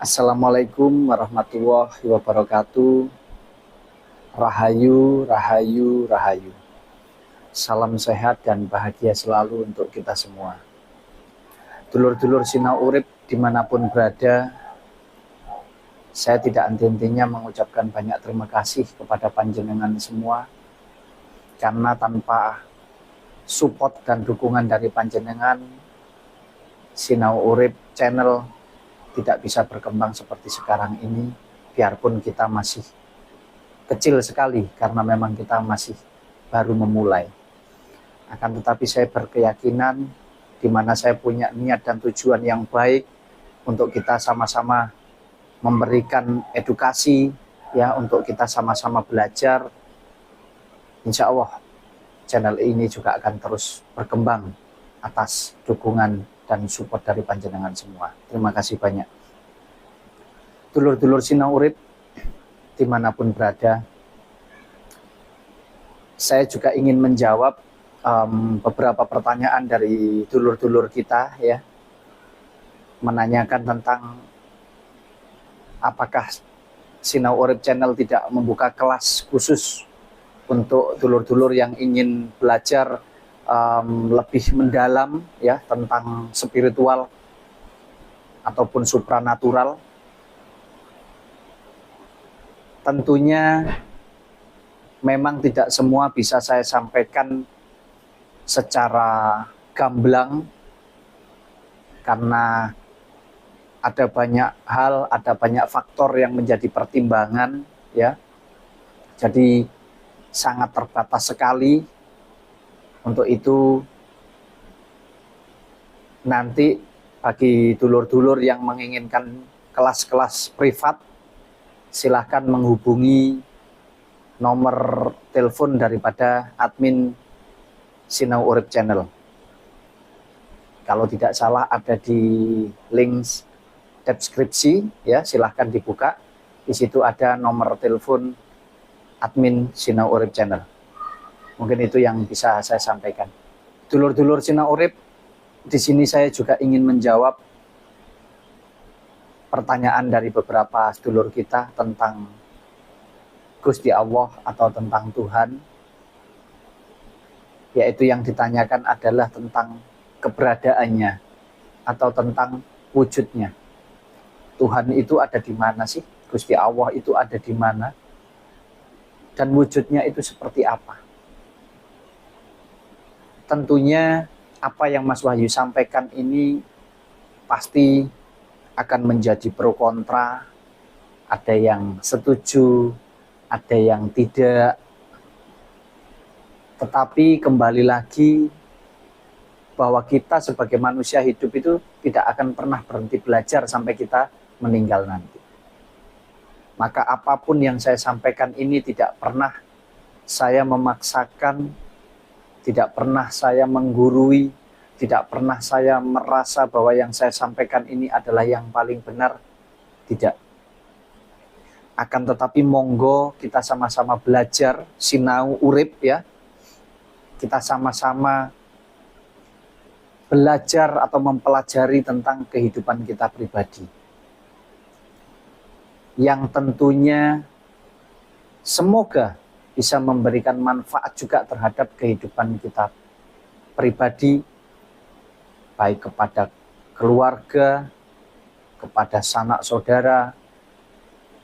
Assalamualaikum warahmatullahi wabarakatuh. Rahayu, rahayu, rahayu. Salam sehat dan bahagia selalu untuk kita semua. Dulur-dulur Sinau Urip dimanapun berada, saya tidak henti-hentinya mengucapkan banyak terima kasih kepada panjenengan semua, karena tanpa support dan dukungan dari panjenengan, Sinau Urip channel tidak bisa berkembang seperti sekarang ini, biarpun kita masih kecil sekali karena memang kita masih baru memulai. Akan tetapi saya berkeyakinan di mana saya punya niat dan tujuan yang baik untuk kita sama-sama memberikan edukasi, ya, untuk kita sama-sama belajar. Insya Allah channel ini juga akan terus berkembang atas dukungan dan support dari panjenengan semua. Terima kasih banyak. Dulur-dulur Sinau Urip dimanapun berada, saya juga ingin menjawab beberapa pertanyaan dari dulur-dulur kita, ya, menanyakan tentang apakah Sinau Urip channel tidak membuka kelas khusus untuk dulur-dulur yang ingin belajar lebih mendalam, ya, tentang spiritual ataupun supranatural. Tentunya memang tidak semua bisa saya sampaikan secara gamblang, karena ada banyak hal, ada banyak faktor yang menjadi pertimbangan, ya. Jadi sangat terbatas sekali. Untuk itu nanti bagi dulur-dulur yang menginginkan kelas-kelas privat, silahkan menghubungi nomor telepon daripada admin Sinau Urip channel. Kalau tidak salah ada di link deskripsi, ya, silahkan dibuka. Di situ ada nomor telepon admin Sinau Urip channel. Mungkin itu yang bisa saya sampaikan. Dulur-dulur Sinau Urip, di sini saya juga ingin menjawab pertanyaan dari beberapa sedulur kita tentang Gusti Allah atau tentang Tuhan, yaitu yang ditanyakan adalah tentang keberadaannya atau tentang wujudnya. Tuhan itu ada di mana sih? Gusti Allah itu ada di mana? Dan wujudnya itu seperti apa? Tentunya apa yang Mas Wahyu sampaikan ini pasti akan menjadi pro kontra, ada yang setuju, ada yang tidak. Tetapi kembali lagi bahwa kita sebagai manusia hidup itu tidak akan pernah berhenti belajar sampai kita meninggal nanti. Maka apapun yang saya sampaikan ini tidak pernah saya memaksakan, tidak pernah saya menggurui, tidak pernah saya merasa bahwa yang saya sampaikan ini adalah yang paling benar. Tidak. Akan tetapi monggo kita sama-sama belajar Sinau Urip, ya. Kita sama-sama belajar atau mempelajari tentang kehidupan kita pribadi, yang tentunya semoga bisa memberikan manfaat juga terhadap kehidupan kita pribadi, baik kepada keluarga, kepada sanak saudara,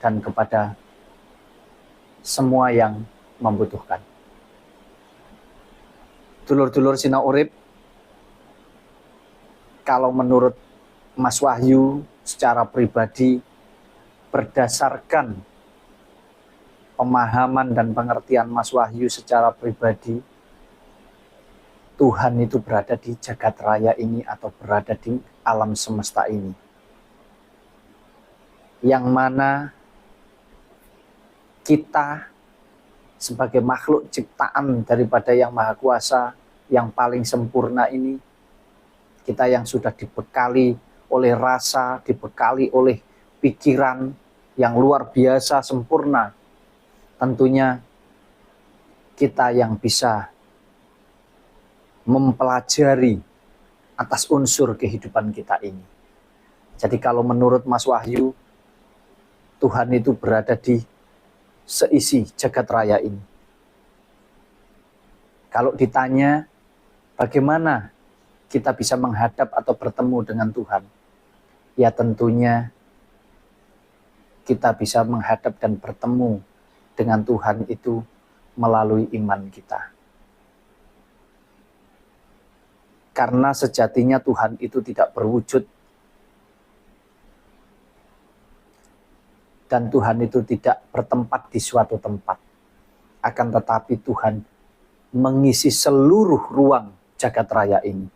dan kepada semua yang membutuhkan. Dulur-dulur Sinau Urip, kalau menurut Mas Wahyu secara pribadi, berdasarkan pemahaman dan pengertian Mas Wahyu secara pribadi, Tuhan itu berada di jagat raya ini atau berada di alam semesta ini, yang mana kita sebagai makhluk ciptaan daripada Yang Maha Kuasa, yang paling sempurna ini, kita yang sudah dibekali oleh rasa, dibekali oleh pikiran yang luar biasa sempurna, tentunya kita yang bisa mempelajari atas unsur kehidupan kita ini. Jadi kalau menurut Mas Wahyu, Tuhan itu berada di seisi jagat raya ini. Kalau ditanya bagaimana kita bisa menghadap atau bertemu dengan Tuhan, ya tentunya kita bisa menghadap dan bertemu dengan Tuhan itu melalui iman kita. Karena sejatinya Tuhan itu tidak berwujud dan Tuhan itu tidak bertempat di suatu tempat. Akan tetapi Tuhan mengisi seluruh ruang jagat raya ini.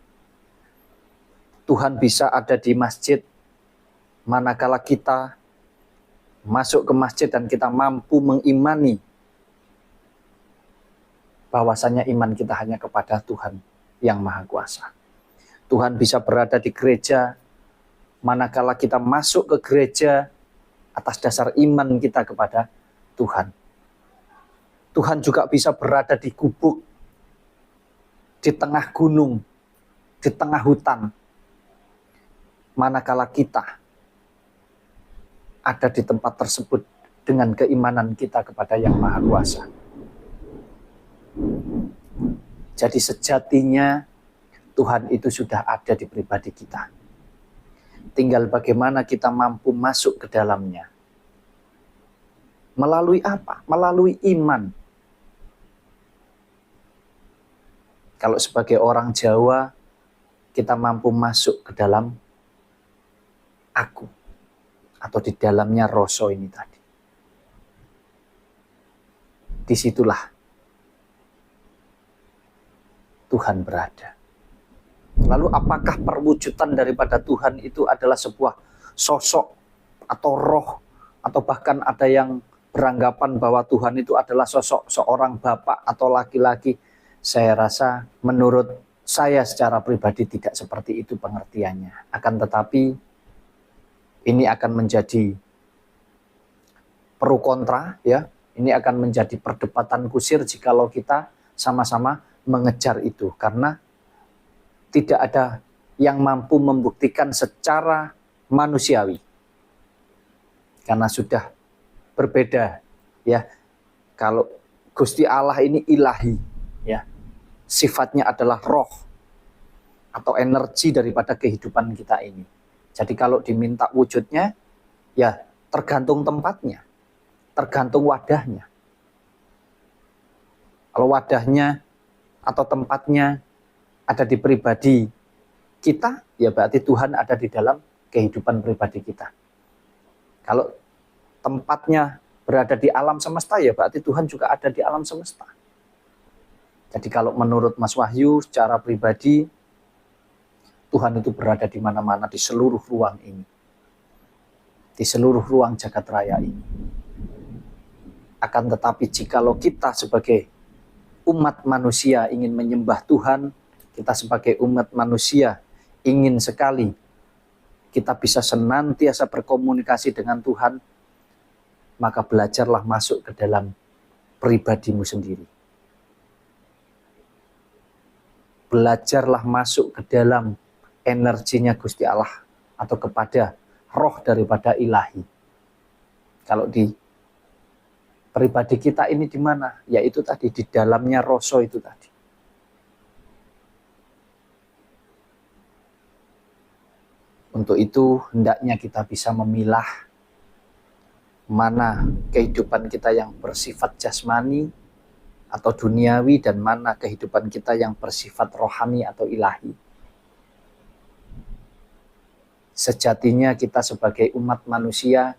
Tuhan bisa ada di masjid manakala kita masuk ke masjid dan kita mampu mengimani bahwasanya iman kita hanya kepada Tuhan yang Maha Kuasa. Tuhan bisa berada di gereja manakala kita masuk ke gereja atas dasar iman kita kepada Tuhan. Tuhan juga bisa berada di gubuk, di tengah gunung, di tengah hutan, manakala kita ada di tempat tersebut dengan keimanan kita kepada Yang Maha Kuasa. Jadi sejatinya Tuhan itu sudah ada di pribadi kita. Tinggal bagaimana kita mampu masuk ke dalamnya. Melalui apa? Melalui iman. Kalau sebagai orang Jawa, kita mampu masuk ke dalam aku. Atau di dalamnya rasa ini tadi. Disitulah Tuhan berada. Lalu apakah perwujudan daripada Tuhan itu adalah sebuah sosok atau roh, atau bahkan ada yang beranggapan bahwa Tuhan itu adalah sosok seorang bapak atau laki-laki? Saya rasa menurut saya secara pribadi tidak seperti itu pengertiannya. Akan tetapi ini akan menjadi pro kontra, ya. Ini akan menjadi perdebatan kusir jikalau kita sama-sama mengejar itu, karena tidak ada yang mampu membuktikan secara manusiawi. Karena sudah berbeda, ya. Kalau Gusti Allah ini ilahi, ya. Sifatnya adalah roh atau energi daripada kehidupan kita ini. Jadi kalau diminta wujudnya, ya tergantung tempatnya, tergantung wadahnya. Kalau wadahnya atau tempatnya ada di pribadi kita, ya berarti Tuhan ada di dalam kehidupan pribadi kita. Kalau tempatnya berada di alam semesta, ya berarti Tuhan juga ada di alam semesta. Jadi kalau menurut Mas Wahyu secara pribadi, Tuhan itu berada di mana-mana di seluruh ruang ini. Di seluruh ruang jagat raya ini. Akan tetapi jikalau kita sebagai umat manusia ingin menyembah Tuhan, kita sebagai umat manusia ingin sekali kita bisa senantiasa berkomunikasi dengan Tuhan, maka belajarlah masuk ke dalam pribadimu sendiri. Belajarlah masuk ke dalam energinya Gusti Allah atau kepada roh daripada ilahi. Kalau di pribadi kita ini di mana? Yaitu tadi di dalamnya rasa itu tadi. Untuk itu hendaknya kita bisa memilah mana kehidupan kita yang bersifat jasmani atau duniawi dan mana kehidupan kita yang bersifat rohani atau ilahi. Sejatinya kita sebagai umat manusia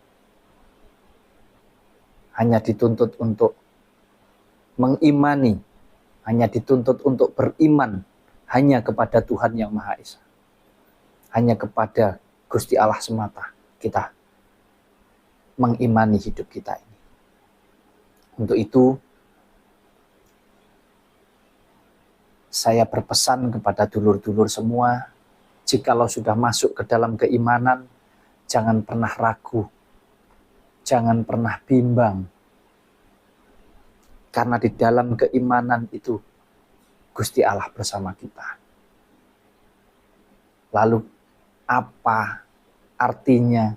hanya dituntut untuk mengimani, hanya dituntut untuk beriman hanya kepada Tuhan yang Maha Esa. Hanya kepada Gusti Allah semata kita mengimani hidup kita ini. Untuk itu, saya berpesan kepada dulur-dulur semua, jikalau sudah masuk ke dalam keimanan, jangan pernah ragu, jangan pernah bimbang. Karena di dalam keimanan itu, Gusti Allah bersama kita. Lalu, apa artinya,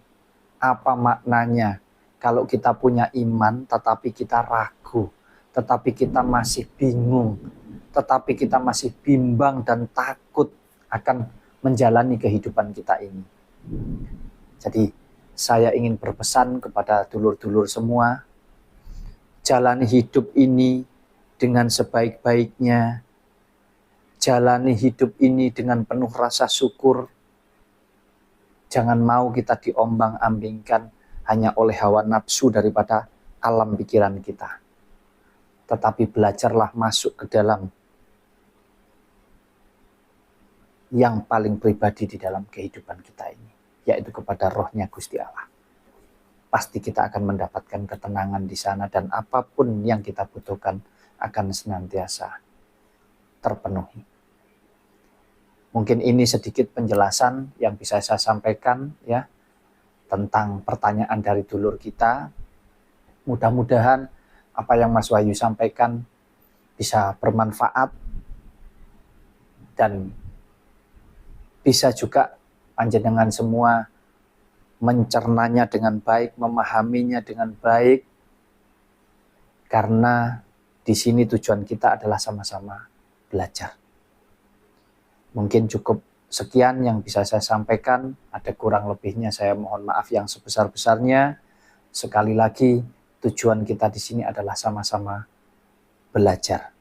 apa maknanya Kalau kita punya iman tetapi kita ragu, tetapi kita masih bingung, tetapi kita masih bimbang dan takut akan menjalani kehidupan kita ini. Jadi saya ingin berpesan kepada dulur-dulur semua, jalani hidup ini dengan sebaik-baiknya, jalani hidup ini dengan penuh rasa syukur. Jangan mau kita diombang-ambingkan hanya oleh hawa nafsu daripada alam pikiran kita. Tetapi belajarlah masuk ke dalam yang paling pribadi di dalam kehidupan kita ini, yaitu kepada rohnya Gusti Allah. Pasti kita akan mendapatkan ketenangan di sana dan apapun yang kita butuhkan akan senantiasa terpenuhi. Mungkin ini sedikit penjelasan yang bisa saya sampaikan ya tentang pertanyaan dari dulur kita. Mudah-mudahan apa yang Mas Wahyu sampaikan bisa bermanfaat dan bisa juga panjenengan semua mencernanya dengan baik, memahaminya dengan baik, karena di sini tujuan kita adalah sama-sama belajar. Mungkin cukup sekian yang bisa saya sampaikan, ada kurang lebihnya saya mohon maaf yang sebesar-besarnya. Sekali lagi, tujuan kita di sini adalah sama-sama belajar.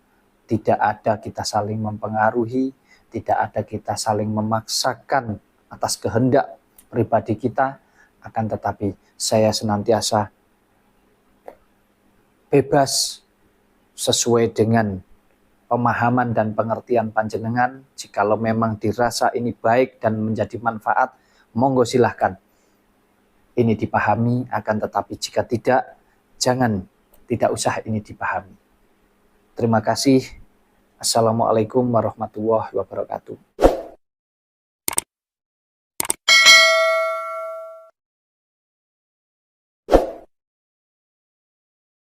Tidak ada kita saling mempengaruhi, tidak ada kita saling memaksakan atas kehendak pribadi kita, akan tetapi saya senantiasa bebas sesuai dengan pemahaman dan pengertian panjenengan. Jikalau memang dirasa ini baik dan menjadi manfaat, monggo silahkan ini dipahami, akan tetapi jika tidak, tidak usah ini dipahami. Terima kasih. Assalamualaikum warahmatullahi wabarakatuh.